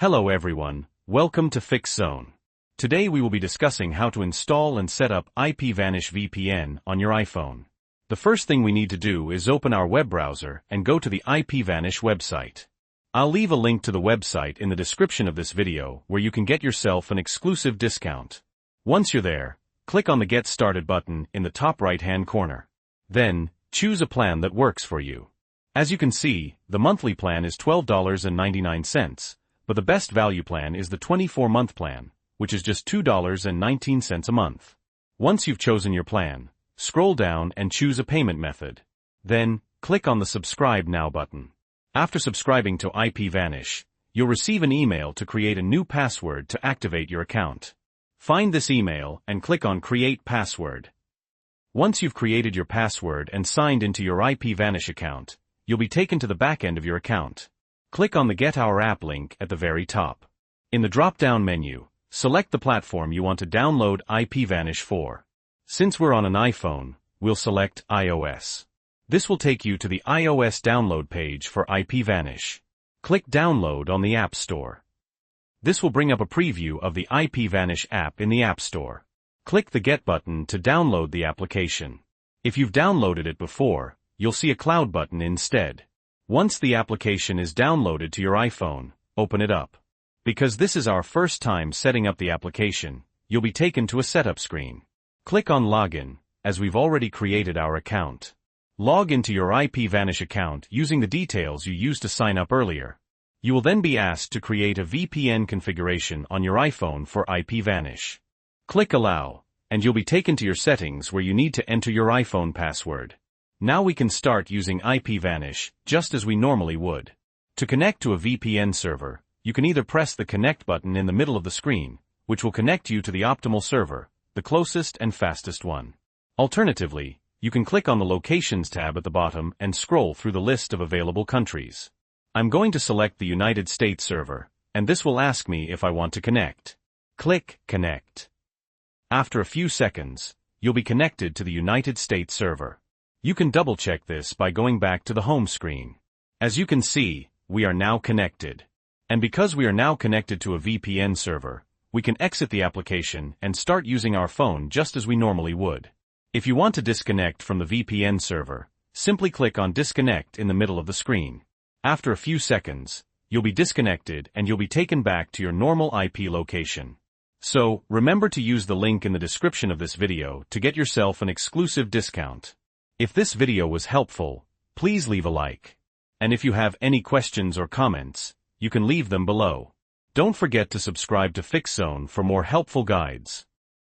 Hello everyone, welcome to Fix Zone. Today we will be discussing how to install and set up IPVanish VPN on your iPhone. The first thing we need to do is open our web browser and go to the IPVanish website. I'll leave a link to the website in the description of this video where you can get yourself an exclusive discount. Once you're there, click on the Get Started button in the top right-hand corner. Then, choose a plan that works for you. As you can see, the monthly plan is $12.99. But the best value plan is the 24-month plan, which is just $2.19 a month. Once you've chosen your plan, scroll down and choose a payment method. Then, click on the Subscribe Now button. After subscribing to IPVanish, you'll receive an email to create a new password to activate your account. Find this email and click on Create Password. Once you've created your password and signed into your IPVanish account, you'll be taken to the back end of your account. Click on the Get Our App link at the very top. In the drop-down menu, select the platform you want to download IPVanish for. Since we're on an iPhone, we'll select iOS. This will take you to the iOS download page for IPVanish. Click Download on the App Store. This will bring up a preview of the IPVanish app in the App Store. Click the Get button to download the application. If you've downloaded it before, you'll see a cloud button instead. Once the application is downloaded to your iPhone, open it up. Because this is our first time setting up the application, you'll be taken to a setup screen. Click on Login, as we've already created our account. Log into your IPVanish account using the details you used to sign up earlier. You will then be asked to create a VPN configuration on your iPhone for IPVanish. Click Allow, and you'll be taken to your settings where you need to enter your iPhone password. Now we can start using IPVanish, just as we normally would. To connect to a VPN server, you can either press the Connect button in the middle of the screen, which will connect you to the optimal server, the closest and fastest one. Alternatively, you can click on the Locations tab at the bottom and scroll through the list of available countries. I'm going to select the United States server, and this will ask me if I want to connect. Click Connect. After a few seconds, you'll be connected to the United States server. You can double-check this by going back to the home screen. As you can see, we are now connected. And because we are now connected to a VPN server, we can exit the application and start using our phone just as we normally would. If you want to disconnect from the VPN server, simply click on Disconnect in the middle of the screen. After a few seconds, you'll be disconnected and you'll be taken back to your normal IP location. So, remember to use the link in the description of this video to get yourself an exclusive discount. If this video was helpful, please leave a like. And if you have any questions or comments, you can leave them below. Don't forget to subscribe to Fix Zone for more helpful guides.